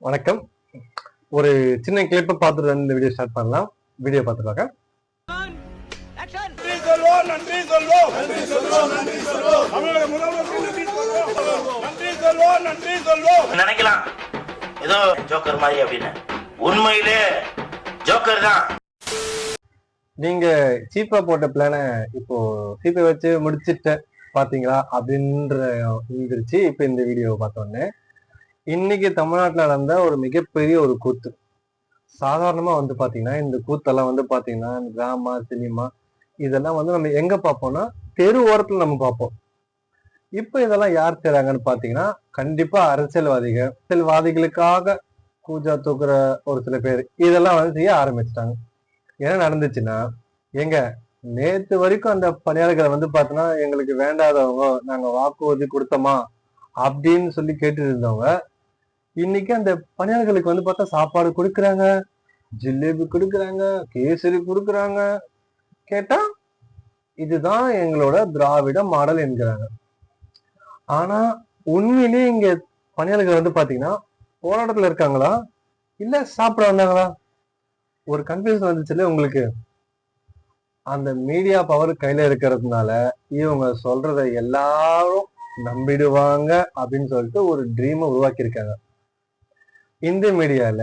வணக்கம். ஒரு சின்ன கிளிப்பை பார்த்துட்டு இந்த வீடியோ ஸ்டார்ட் பண்ணலாம். வீடியோ பார்த்து பார்க்க நினைக்கலாம் ஏதோ ஜோக்கர் மாதிரி அப்படின்னு. உண்மையிலே ஜோக்கர் தான். நீங்க சீப்பா போட்ட பிளான இப்போ சீப்பை வச்சு முடிச்சிட்ட பாத்தீங்களா அப்படின்ற இருந்துருச்சு. இப்ப இந்த வீடியோவை பார்த்தோன்னே இன்னைக்கு தமிழ்நாட்டில் நடந்த ஒரு மிகப்பெரிய ஒரு கூத்து. சாதாரணமா பாத்தீங்கன்னா இந்த கூத்தெல்லாம் பாத்தீங்கன்னா டிராமா சினிமா இதெல்லாம் நம்ம எங்க பார்ப்போம்னா தெரு ஓரத்துல நம்ம பார்ப்போம். இப்ப இதெல்லாம் யார் செய்றாங்கன்னு பாத்தீங்கன்னா கண்டிப்பா அரசியல்வாதிகளுக்காக கூஜா தூக்குற ஒரு சில பேர் இதெல்லாம் செய்ய ஆரம்பிச்சிட்டாங்க. என்ன நடந்துச்சுன்னா, எங்க நேத்து வரைக்கும் அந்த பணியாளர்களை பாத்தீங்கன்னா எங்களுக்கு வேண்டாதவங்க, நாங்க வாக்குறுதி கொடுத்தோமா அப்படின்னு சொல்லி கேட்டு இருந்தவங்க இன்னைக்கு அந்த பணியாளர்களுக்கு பார்த்தா சாப்பாடு கொடுக்குறாங்க, ஜிலேபி கொடுக்குறாங்க, கேசரி கொடுக்குறாங்க. கேட்டா இதுதான் எங்களோட திராவிட மாடல் என்கிறாங்க. ஆனா உண்மையிலேயே இங்க பணியாளர்கள் பாத்தீங்கன்னா போராட்டத்துல இருக்காங்களா இல்ல சாப்பிட வந்தாங்களா? ஒரு கன்ஃபியூஷன் வந்துச்சுல்ல உங்களுக்கு. அந்த மீடியா பவர் கையில இருக்கிறதுனால இவங்க சொல்றத எல்லாரும் நம்பிடுவாங்க அப்படின்னு சொல்லிட்டு ஒரு ட்ரீமை உருவாக்கி இருக்காங்க. இந்த மீடியால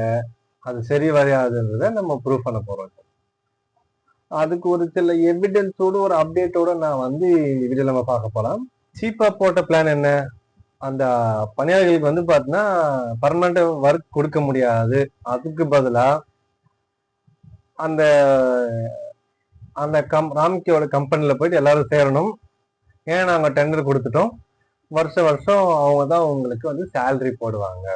அது சரி வரையாதுன்றத நம்ம ப்ரூவ் பண்ண போறோம். அதுக்கு ஒரு சில எவிடன்ஸோட ஒரு அப்டேட்டோட நான் இந்த வீடியோல நம்ம பார்க்க போலாம். சீப்பா போட்ட பிளான் என்ன? அந்த பணியாளர்களுக்கு பாத்தீங்கன்னா பர்மனண்ட் ஒர்க் கொடுக்க முடியாது. அதுக்கு பதிலா அந்த அந்த ராம்கியோட கம்பெனில போயிட்டு எல்லாரும் சேரணும். ஏன்னா நாங்க டெண்டர் கொடுத்துட்டோம், வருஷம் அவங்க தான் உங்களுக்கு சேலரி போடுவாங்க,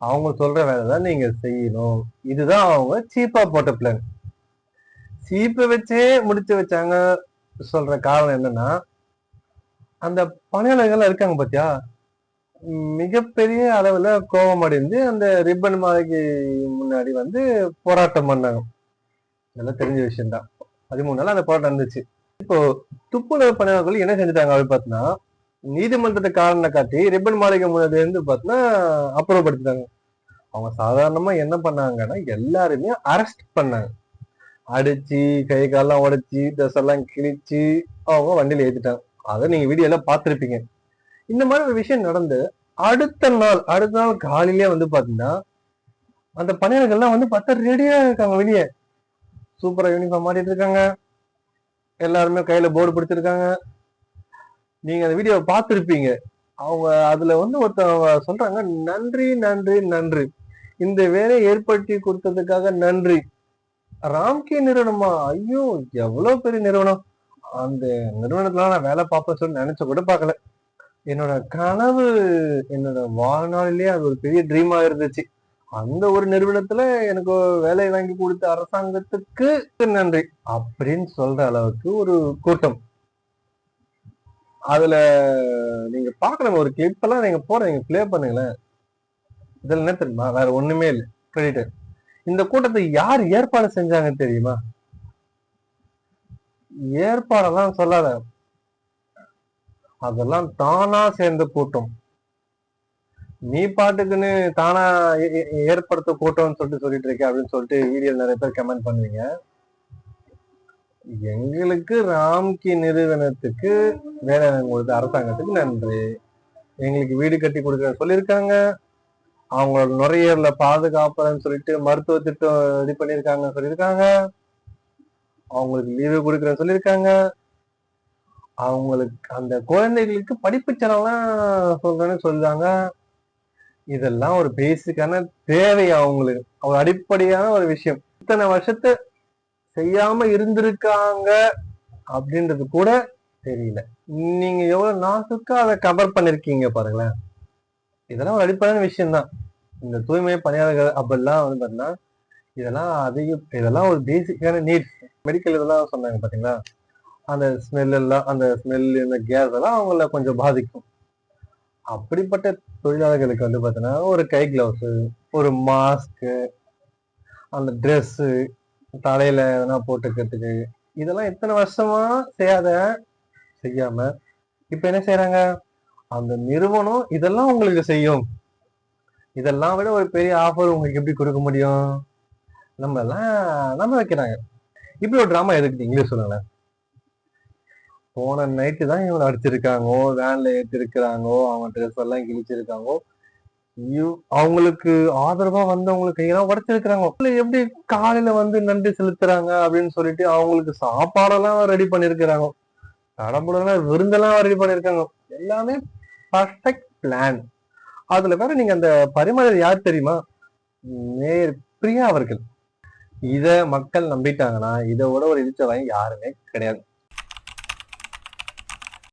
அவங்க சொல்ற வேலைதான் நீங்க செய்யணும். இதுதான் அவங்க சீப்பா போட்ட பிளான். சீப்பை வச்சே முடிச்சு வச்சாங்க. சொல்ற காரணம் என்னன்னா, அந்த பணியாளர்கள் இருக்காங்க பாத்தியா, மிகப்பெரிய அளவுல கோபம் அடைந்து அந்த ரிப்பன் மாளிகை முன்னாடி போராட்டம் பண்ணாங்க. இதெல்லாம் தெரிஞ்ச விஷயம் தான். 13 நாள் அந்த போராட்டம் இருந்துச்சு. இப்போ துப்புரவு பணியாளர்கள் என்ன செஞ்சுட்டாங்க அப்படின்னு பாத்தீங்கன்னா, நீதிமன்றத்தை காரணம் காட்டி ரிப்பன் மாளிகை முன்னாடி பாத்தீங்கன்னா அப்புறப்படுத்திட்டாங்க. அவங்க சாதாரணமா என்ன பண்ணாங்கன்னா எல்லாருமே அரெஸ்ட் பண்ணாங்க. அடிச்சு கை காலெல்லாம் உடைச்சி ட்ரெஸ் எல்லாம் கிழிச்சு அவங்க வண்டியில ஏத்திட்டாங்க. அதை நீங்க வீடியோல பாத்திருப்பீங்க. இந்த மாதிரி ஒரு விஷயம் நடந்து அடுத்த நாள் காலையிலேயே பாத்தீங்கன்னா அந்த பணியாளர்கள்லாம் பார்த்தா ரெடியா இருக்காங்க. வெளியே சூப்பரா யூனிஃபார்ம் மாட்டிட்டு இருக்காங்க. எல்லாருமே கையில போர்டு பிடிச்சிருக்காங்க. நீங்க அந்த வீடியோவை பார்த்திருப்பீங்க. அவங்க அதுல ஒருத்தவங்க சொல்றாங்க, நன்றி நன்றி நன்றி, இந்த வேலையை ஏற்படுத்தி கொடுத்ததுக்காக நன்றி. ராம்கே நிறுவனமா? ஐயோ எவ்வளவு பெரிய நிறுவனம். அந்த நிறுவனத்துல நான் வேலை பார்ப்பேன் சொல்லி நினைச்ச கூட பார்க்கல. என்னோட கனவு, என்னோட வாழ்நாளிலேயே அது ஒரு பெரிய ட்ரீமா இருந்துச்சு. அந்த ஒரு நிறுவனத்துல எனக்கு வேலை வாங்கி கொடுத்த அரசாங்கத்துக்கு நன்றி அப்படின்னு சொல்ற அளவுக்கு ஒரு கூட்டம். அதுல நீங்க பாக்கணும், ஒரு கிளிப் எல்லாம் நீங்க நீங்க பிளே பண்ணுங்களேன். இதுல என்ன தெரியுமா, வேற ஒண்ணுமே இல்லை, கிரெடிட். இந்த கூட்டத்தை யார் ஏற்பாடு செஞ்சாங்க தெரியுமா? ஏற்பாடெல்லாம் சொல்லாத, அதெல்லாம் தானா சேர்ந்த கூட்டம். நீ பாட்டுக்குன்னு தானா ஏற்படுத்த கூட்டம்னு சொல்லிட்டு இருக்க அப்படின்னு சொல்லிட்டு வீடியோ நிறைய பேர் கமெண்ட் பண்ணுவீங்க. எங்களுக்கு ராம்கி நிறுவனத்துக்கு வேலை கொடுத்த அரசாங்கத்துக்கு நன்றி. எங்களுக்கு வீடு கட்டி கொடுக்க சொல்லியிருக்காங்க. அவங்களோட நுரையீரல பாதுகாப்புன்னு சொல்லிட்டு மருத்துவ திட்டம் ரெடி பண்ணியிருக்காங்க சொல்லியிருக்காங்க. அவங்களுக்கு லீவு கொடுக்குறேன்னு சொல்லியிருக்காங்க. அவங்களுக்கு அந்த குழந்தைகளுக்கு படிப்பு செலவெல்லாம் சொல்றேன்னு சொல்றாங்க. இதெல்லாம் ஒரு பேசிக்கான தேவை, அவங்களுக்கு ஒரு அடிப்படையான ஒரு விஷயம். இத்தனை வருஷத்தை செய்யாம இருந்திருக்காங்க அப்படின்றது கூட தெரியல. நீங்க எவ்வளவு நாசுக்கா அதை கவர் பண்ணிருக்கீங்க பாருங்களேன். இதெல்லாம் ஒரு அடிப்படையான விஷயம்தான். இந்த தூய்மை பணியாளர்கள் அப்படிலாம் பாத்தீங்கன்னா இதெல்லாம் ஒரு பேசிக்கான நீட்ஸ். மெடிக்கல் இதெல்லாம் சொன்னாங்க பாத்தீங்களா, அந்த ஸ்மெல் இந்த கேஸ் எல்லாம் அவங்கள கொஞ்சம் பாதிக்கும். அப்படிப்பட்ட தொழிலாளர்களுக்கு பாத்தீங்கன்னா ஒரு கை கிளவுஸ், ஒரு மாஸ்க், அந்த ட்ரெஸ், தலையில எதனா போட்டுக்கிறதுக்கு, இதெல்லாம் எத்தனை வருஷமா செய்யாம இப்ப என்ன செய்யறாங்க? அந்த நிறுவனம் இதெல்லாம் உங்களுக்கு செய்யும், இதெல்லாம் விட ஒரு பெரிய ஆஃபர் உங்களுக்கு எப்படி கொடுக்க முடியும்? நம்ம எல்லாம் நம்ப வைக்கிறாங்க. இப்படி ஒரு டிராமா எதுக்கு நீங்களே சொல்லுங்களேன். போன நைட்டு தான் இவங்களை அடிச்சிருக்காங்கோ, வேன்ல ஏற்றிருக்கிறாங்கோ, அவங்க ட்ரெஸ் எல்லாம் கிழிச்சிருக்காங்கோ, அவங்களுக்கு ஆதரவா வந்தவங்களுக்கு கையெல்லாம் உடைச்சிருக்கிறாங்க. எப்படி காலையில வந்து நன்றி செலுத்துறாங்க அப்படின்னு சொல்லிட்டு அவங்களுக்கு சாப்பாடெல்லாம் ரெடி பண்ணிருக்கிறாங்க, கடம்புலாம் விருந்தெல்லாம் ரெடி பண்ணிருக்காங்க. எல்லாமே பர்ஃபெக்ட் பிளான். அதுல வேற நீங்க அந்த பரிமாணம் யார் தெரியுமா? மேயர் பிரியா அவர்கள். இத மக்கள் நம்பிட்டாங்கன்னா இதை விட ஒரு இழிச்ச வாங்கி யாருமே கிடையாது.